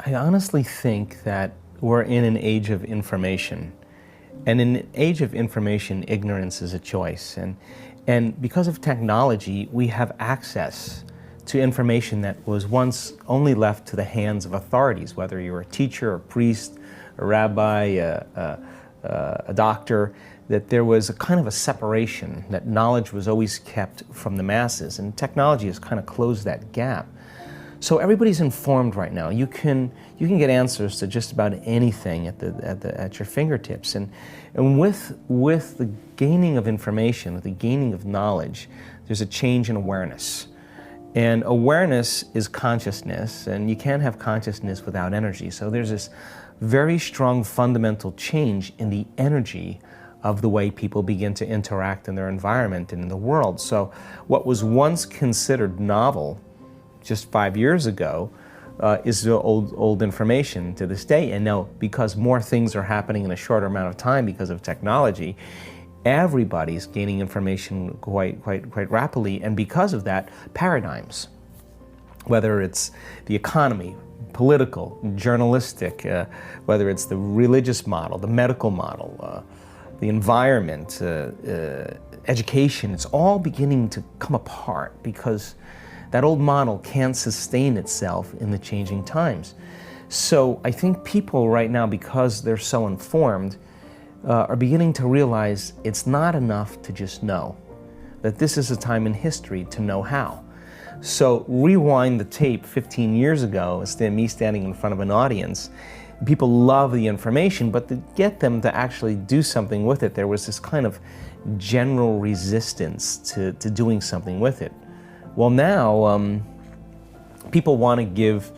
I honestly think that we're in an age of information. And in an age of information, ignorance is a choice. And because of technology, we have access to information that was once only left to the hands of authorities, whether you're a teacher, a priest, a rabbi, a doctor, that there was a kind of a separation, that knowledge was always kept from the masses, and technology has kind of closed that gap. So everybody's informed right now. You can get answers to just about anything at your fingertips, and with the gaining of information, with the gaining of knowledge, there's a change in awareness. And awareness is consciousness, and you can't have consciousness without energy. So there's this very strong fundamental change in the energy of the way people begin to interact in their environment and in the world. So what was once considered novel just 5 years ago is old information to this day. And now, because more things are happening in a shorter amount of time because of technology, everybody's gaining information quite rapidly. And because of that, paradigms, whether it's the economy, political, journalistic, whether it's the religious model, the medical model, the environment, education, it's all beginning to come apart because that old model can't sustain itself in the changing times. So I think people right now, because they're so informed, are beginning to realize it's not enough to just know, that this is a time in history to know how. So rewind the tape 15 years ago, me standing in front of an audience, people love the information, but to get them to actually do something with it, there was this kind of general resistance to doing something with it. Well, now people want to give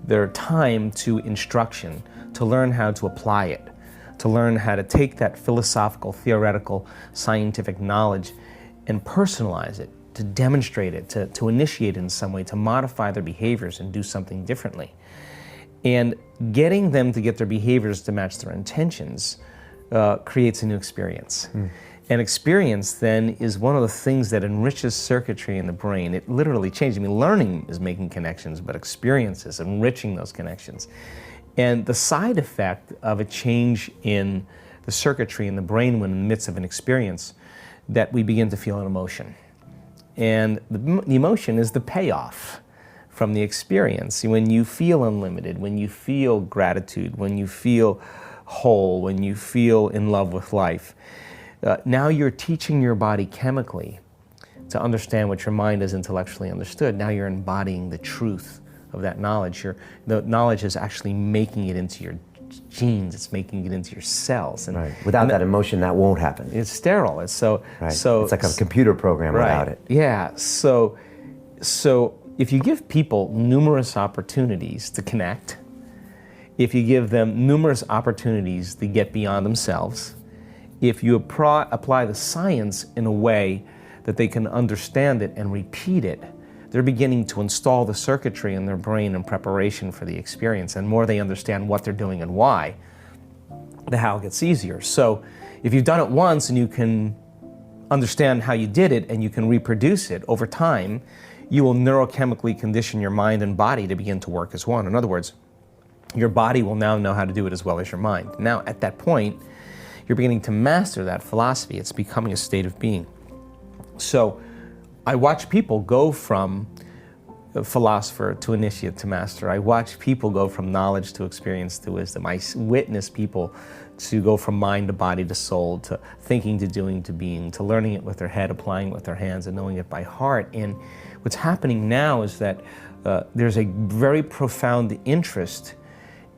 their time to instruction, to learn how to apply it, to learn how to take that philosophical, theoretical, scientific knowledge and personalize it, to demonstrate it, to initiate it in some way, to modify their behaviors and do something differently. And getting them to get their behaviors to match their intentions creates a new experience. And experience then is one of the things that enriches circuitry in the brain. It literally changes. I mean, learning is making connections, but experience is enriching those connections. And the side effect of a change in the circuitry in the brain when in the midst of an experience, that we begin to feel an emotion. And the emotion is the payoff from the experience. When you feel unlimited, when you feel gratitude, when you feel whole, when you feel in love with life, now you're teaching your body chemically to understand what your mind has intellectually understood. Now you're embodying the truth of that knowledge. The knowledge is actually making it into your genes, it's making it into your cells. And, right. Without that emotion, that won't happen. It's sterile. It's so it's like a computer program without it. Yeah. So if you give people numerous opportunities to connect, if you give them numerous opportunities to get beyond themselves, if you apply the science in a way that they can understand it and repeat it, they're beginning to install the circuitry in their brain in preparation for the experience. And more they understand what they're doing and why, the how gets easier. So if you've done it once and you can understand how you did it and you can reproduce it over time, you will neurochemically condition your mind and body to begin to work as one. In other words, your body will now know how to do it as well as your mind. Now, at that point, you're beginning to master that philosophy. It's becoming a state of being. So I watch people go from a philosopher to initiate to master. I watch people go from knowledge to experience to wisdom. I witness people to go from mind to body to soul, to thinking to doing to being, to learning it with their head, applying it with their hands, and knowing it by heart. And what's happening now is that there's a very profound interest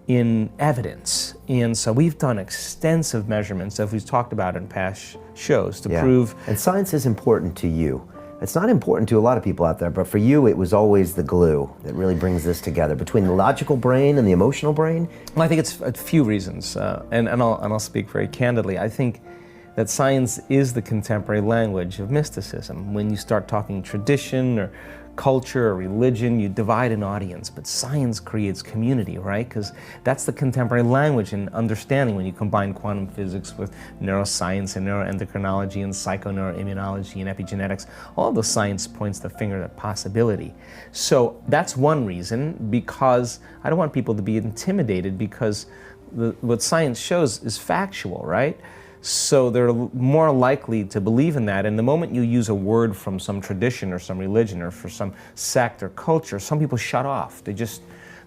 in evidence. And so we've done extensive measurements that we've talked about in past shows to prove. And science is important to you. It's not important to a lot of people out there, but for you it was always the glue that really brings this together, between the logical brain and the emotional brain? Well, I think it's a few reasons, and I'll speak very candidly. I think that science is the contemporary language of mysticism. When you start talking tradition or culture or religion, you divide an audience, but science creates community, right? Because that's the contemporary language and understanding when you combine quantum physics with neuroscience and neuroendocrinology and psychoneuroimmunology and epigenetics. All of the science points the finger at possibility. So that's one reason, because I don't want people to be intimidated, because what science shows is factual, right? So they're more likely to believe in that. And the moment you use a word from some tradition or some religion or for some sect or culture, some people shut off. They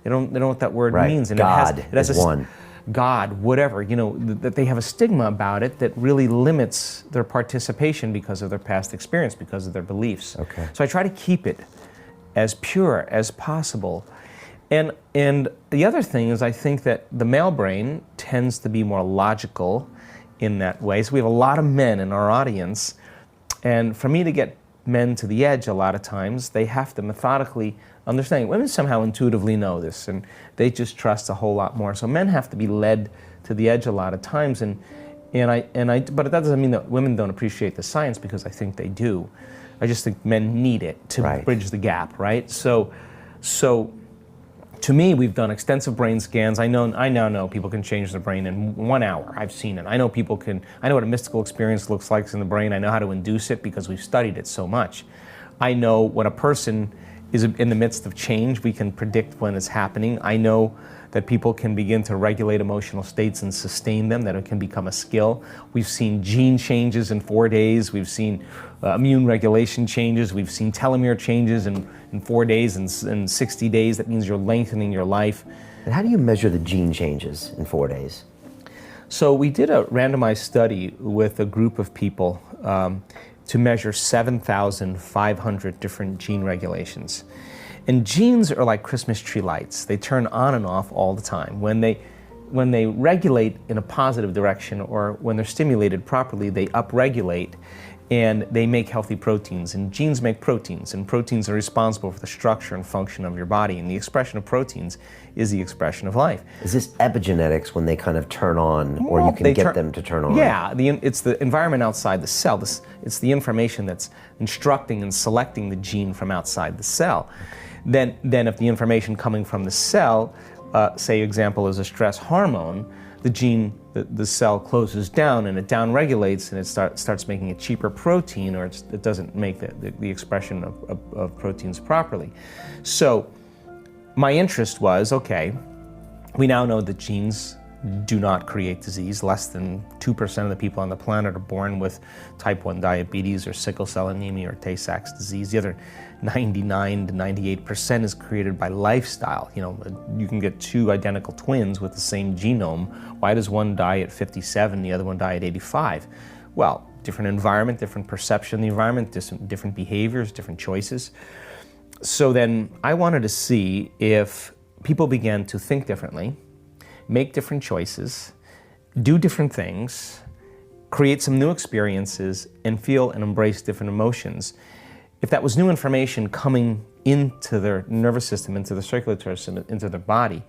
don't know what that word means. And God it has is one. God, whatever, that they have a stigma about it that really limits their participation because of their past experience, because of their beliefs. Okay. So I try to keep it as pure as possible. And the other thing is, I think that the male brain tends to be more logical in that way. So we have a lot of men in our audience, and for me to get men to the edge, a lot of times they have to methodically understand. Women somehow intuitively know this, and they just trust a whole lot more. So men have to be led to the edge a lot of times, but that doesn't mean that women don't appreciate the science, because I think they do. I just think men need it to bridge the gap, right? So to me, we've done extensive brain scans. I now know people can change their brain in 1 hour. I've seen it. I know what a mystical experience looks like in the brain. I know how to induce it because we've studied it so much. I know when a person is in the midst of change, we can predict when it's happening. I know that people can begin to regulate emotional states and sustain them, that it can become a skill. We've seen gene changes in 4 days. We've seen immune regulation changes. We've seen telomere changes in 4 days and 60 days. That means you're lengthening your life. And how do you measure the gene changes in 4 days? So we did a randomized study with a group of people to measure 7,500 different gene regulations. And genes are like Christmas tree lights. They turn on and off all the time. When they regulate in a positive direction, or when they're stimulated properly, they upregulate and they make healthy proteins. And genes make proteins, and proteins are responsible for the structure and function of your body. And the expression of proteins is the expression of life. Is this epigenetics when they kind of turn on, or you can get them to turn on? Yeah, it's the environment outside the cell. It's the information that's instructing and selecting the gene from outside the cell. Then if the information coming from the cell, say example is a stress hormone, the cell closes down and it downregulates, and it starts making a cheaper protein, or it doesn't make the expression of proteins properly. So my interest was, okay, we now know that genes do not create disease. Less than 2% of the people on the planet are born with type 1 diabetes or sickle cell anemia or Tay-Sachs disease. The other 99 to 98% is created by lifestyle. You can get two identical twins with the same genome. Why does one die at 57, the other one die at 85? Well, different environment, different perception of the environment, different behaviors, different choices. So then I wanted to see if people began to think differently, make different choices, do different things, create some new experiences, and feel and embrace different emotions. If that was new information coming into their nervous system, into the circulatory system, into their body,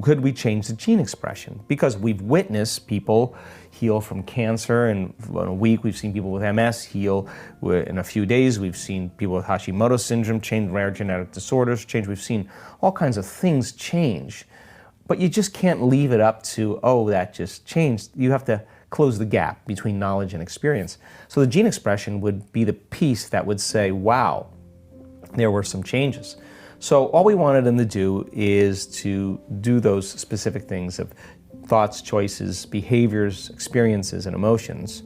could we change the gene expression? Because we've witnessed people heal from cancer in a week. We've seen people with MS heal in a few days. We've seen people with Hashimoto's syndrome change, rare genetic disorders change. We've seen all kinds of things change. But you just can't leave it up to, oh, that just changed. You have to close the gap between knowledge and experience. So the gene expression would be the piece that would say, wow, there were some changes. So all we wanted them to do is to do those specific things of thoughts, choices, behaviors, experiences, and emotions.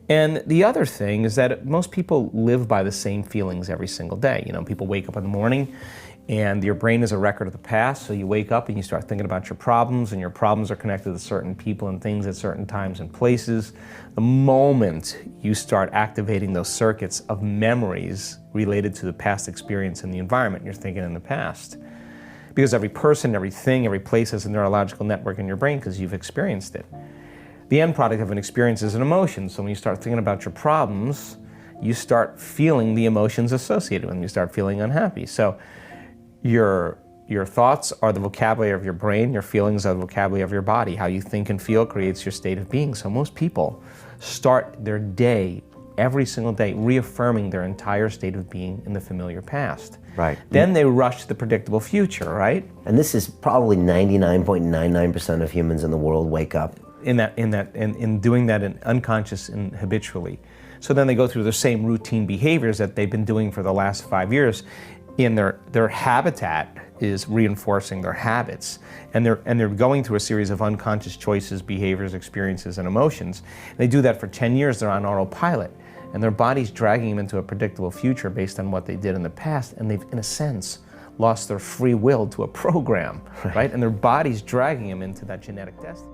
And the other thing is that most people live by the same feelings every single day. People wake up in the morning, and your brain is a record of the past, so you wake up and you start thinking about your problems, and your problems are connected to certain people and things at certain times and places. The moment you start activating those circuits of memories related to the past experience and the environment, you're thinking in the past. Because every person, every thing, every place has a neurological network in your brain because you've experienced it. The end product of an experience is an emotion, so when you start thinking about your problems, you start feeling the emotions associated with them. You start feeling unhappy. So your thoughts are the vocabulary of your brain, your feelings are the vocabulary of your body. How you think and feel creates your state of being. So most people start their day every single day, reaffirming their entire state of being in the familiar past. Right. Then they rush to the predictable future, right? And this is probably 99.99% of humans in the world wake up. In doing that unconscious and habitually. So then they go through the same routine behaviors that they've been doing for the last 5 years. In their habitat is reinforcing their habits, and they're going through a series of unconscious choices, behaviors, experiences, and emotions. They do that for 10 years. They're on autopilot, and their body's dragging them into a predictable future based on what they did in the past, and they've, in a sense, lost their free will to a program, right? And their body's dragging them into that genetic destiny.